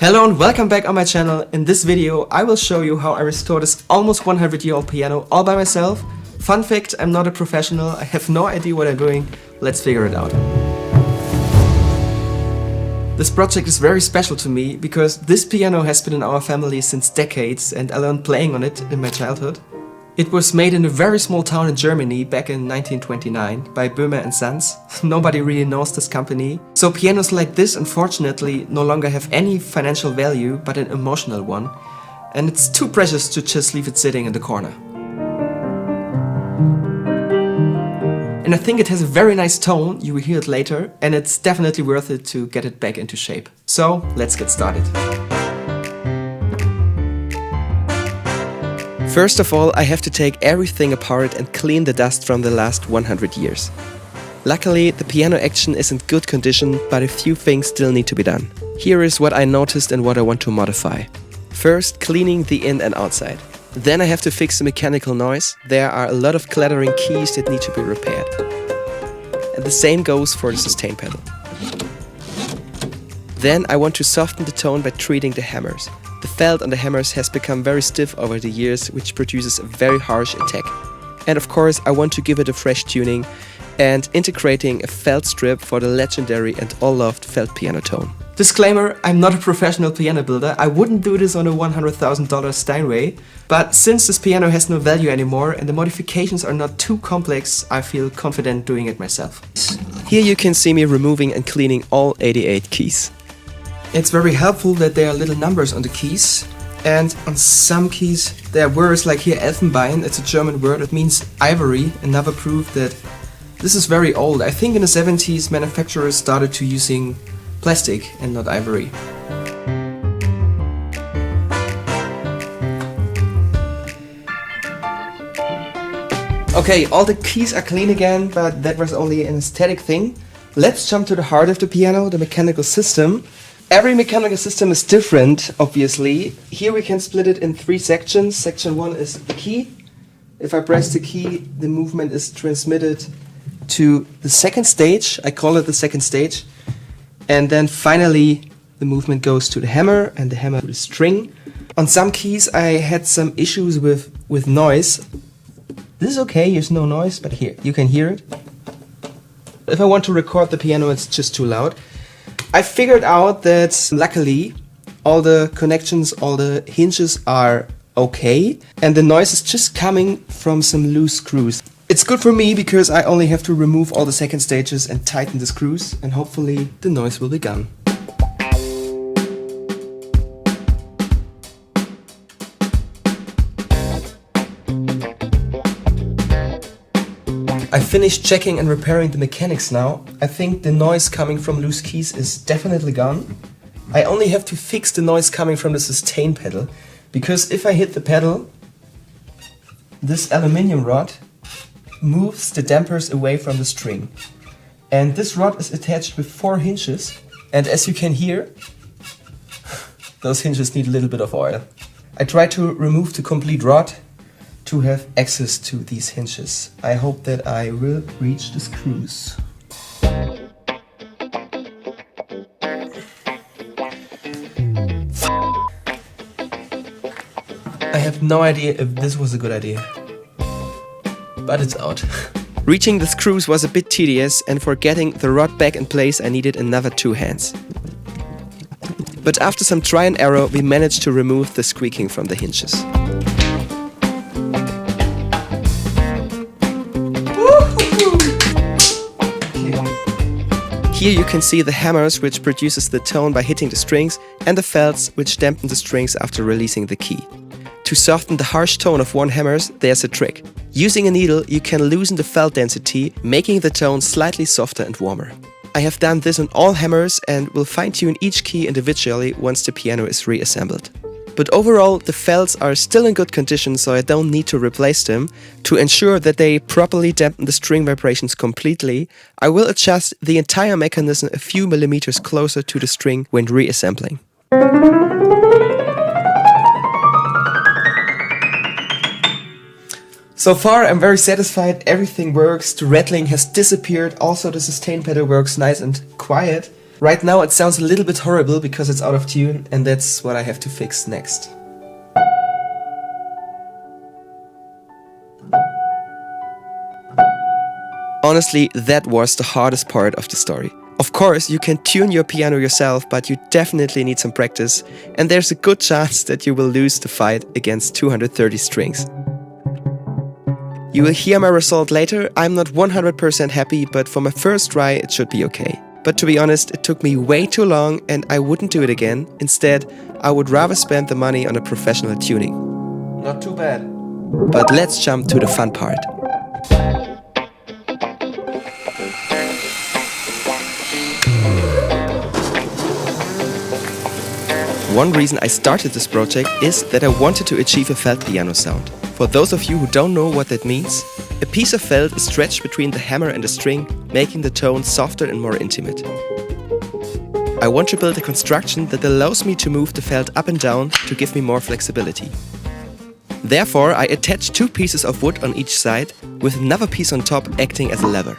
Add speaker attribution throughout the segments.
Speaker 1: Hello and welcome back on my channel. In this video I will show you how I restore this almost 100-year-old piano all by myself. Fun fact, I'm not a professional, I have no idea what I'm doing. Let's figure it out. This project is very special to me because this piano has been in our family since decades and I learned playing on it in my childhood. It was made in a very small town in Germany back in 1929 by Böhme Sons. Nobody really knows this company. So pianos like this unfortunately no longer have any financial value but an emotional one. And it's too precious to just leave it sitting in the corner. And I think it has a very nice tone, you will hear it later, and it's definitely worth it to get it back into shape. So let's get started. First of all, I have to take everything apart and clean the dust from the last 100 years. Luckily, the piano action is in good condition, but a few things still need to be done. Here is what I noticed and what I want to modify. First, cleaning the in and outside. Then I have to fix the mechanical noise. There are a lot of clattering keys that need to be repaired. And the same goes for the sustain pedal. Then I want to soften the tone by treating the hammers. The felt on the hammers has become very stiff over the years, which produces a very harsh attack. And of course I want to give it a fresh tuning and integrating a felt strip for the legendary and all-loved felt piano tone. Disclaimer, I'm not a professional piano builder, I wouldn't do this on a $100,000 Steinway, but since this piano has no value anymore and the modifications are not too complex, I feel confident doing it myself. Here you can see me removing and cleaning all 88 keys. It's very helpful that there are little numbers on the keys, and on some keys there are words like here Elfenbein, it's a German word, it means ivory, another proof that this is very old. I think in the 70s manufacturers started to using plastic and not ivory. Okay, all the keys are clean again, but that was only an aesthetic thing. Let's jump to the heart of the piano, the mechanical system. Every mechanical system is different, obviously. Here we can split it in 3 sections. Section 1 is the key. If I press the key, the movement is transmitted to the second stage. I call it the second stage. And then finally, the movement goes to the hammer and the hammer to the string. On some keys I had some issues with noise. This is okay, there's no noise, but here, you can hear it. If I want to record the piano, it's just too loud. I figured out that luckily all the connections, all the hinges are okay and the noise is just coming from some loose screws. It's good for me because I only have to remove all the second stages and tighten the screws and hopefully the noise will be gone. I finished checking and repairing the mechanics now. I think the noise coming from loose keys is definitely gone. I only have to fix the noise coming from the sustain pedal, because if I hit the pedal, this aluminium rod moves the dampers away from the string. And this rod is attached with 4 hinges, and as you can hear, those hinges need a little bit of oil. I tried to remove the complete rod to have access to these hinges. I hope that I will reach the screws. I have no idea if this was a good idea, but it's out. Reaching the screws was a bit tedious, and for getting the rod back in place I needed another 2 hands. But after some try and error we managed to remove the squeaking from the hinges. Here you can see the hammers, which produces the tone by hitting the strings, and the felts, which dampen the strings after releasing the key. To soften the harsh tone of one hammers, there's a trick. Using a needle, you can loosen the felt density, making the tone slightly softer and warmer. I have done this on all hammers and will fine-tune each key individually once the piano is reassembled. But overall, the felts are still in good condition, so I don't need to replace them. To ensure that they properly dampen the string vibrations completely, I will adjust the entire mechanism a few millimeters closer to the string when reassembling. So far I'm very satisfied, everything works, the rattling has disappeared, also the sustain pedal works nice and quiet. Right now it sounds a little bit horrible because it's out of tune, and that's what I have to fix next. Honestly, that was the hardest part of the story. Of course, you can tune your piano yourself, but you definitely need some practice, and there's a good chance that you will lose the fight against 230 strings. You will hear my result later. I'm not 100% happy, but for my first try it should be okay. But to be honest, it took me way too long and I wouldn't do it again. Instead, I would rather spend the money on a professional tuning. Not too bad. But let's jump to the fun part. One reason I started this project is that I wanted to achieve a felt piano sound. For those of you who don't know what that means, a piece of felt is stretched between the hammer and the string, making the tone softer and more intimate. I want to build a construction that allows me to move the felt up and down to give me more flexibility. Therefore, I attached two pieces of wood on each side, with another piece on top acting as a lever.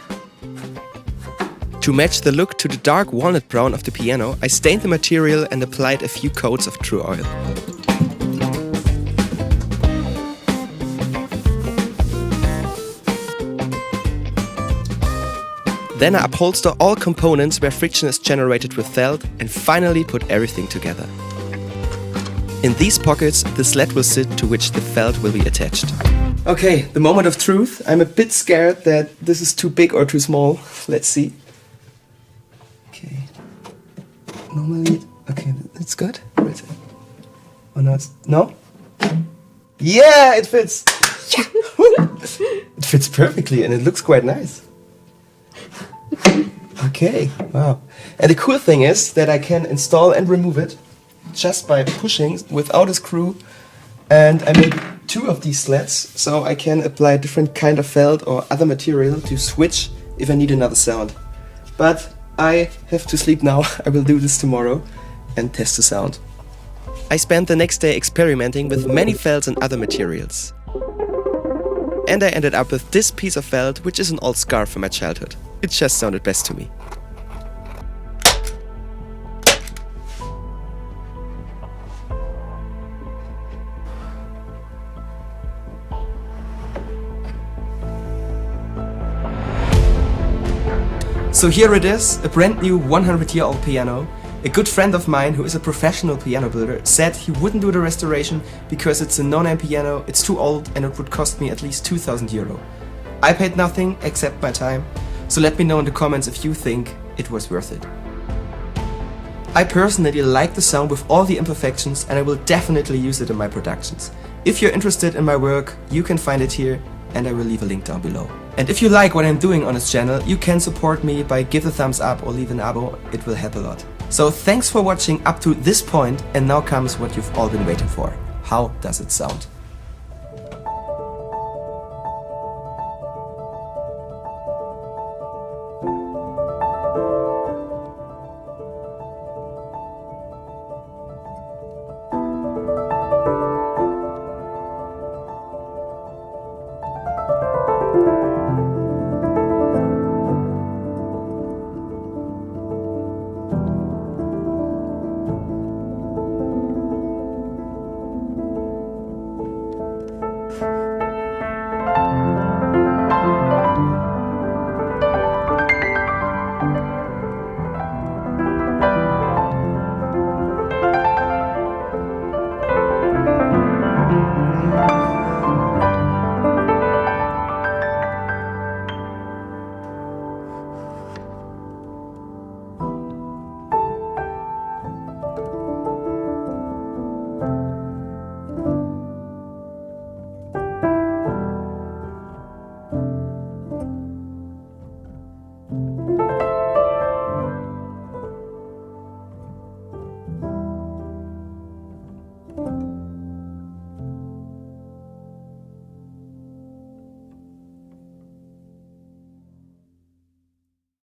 Speaker 1: To match the look to the dark walnut brown of the piano, I stained the material and applied a few coats of true oil. Then I upholster all components where friction is generated with felt and finally put everything together. In these pockets, the sled will sit to which the felt will be attached. Okay, the moment of truth. I'm a bit scared that this is too big or too small. Let's see. Okay. Normally, okay, that's good. Right. Oh no, it's, no? Yeah, it fits. Yeah. It fits perfectly and it looks quite nice. Okay, wow. And the cool thing is that I can install and remove it just by pushing without a screw. And I made two of these sleds, so I can apply different kind of felt or other material to switch if I need another sound. But I have to sleep now. I will do this tomorrow and test the sound. I spent the next day experimenting with many felts and other materials. And I ended up with this piece of felt, which is an old scarf from my childhood. It just sounded best to me. So here it is, a brand new 100-year-old piano. A good friend of mine who is a professional piano builder said he wouldn't do the restoration because it's a no-name piano, it's too old and it would cost me at least 2,000 euro. I paid nothing except my time, so let me know in the comments if you think it was worth it. I personally like the sound with all the imperfections and I will definitely use it in my productions. If you're interested in my work, you can find it here and I will leave a link down below. And if you like what I'm doing on this channel, you can support me by give a thumbs up or leave an abo, it will help a lot. So thanks for watching up to this point, and now comes what you've all been waiting for. How does it sound?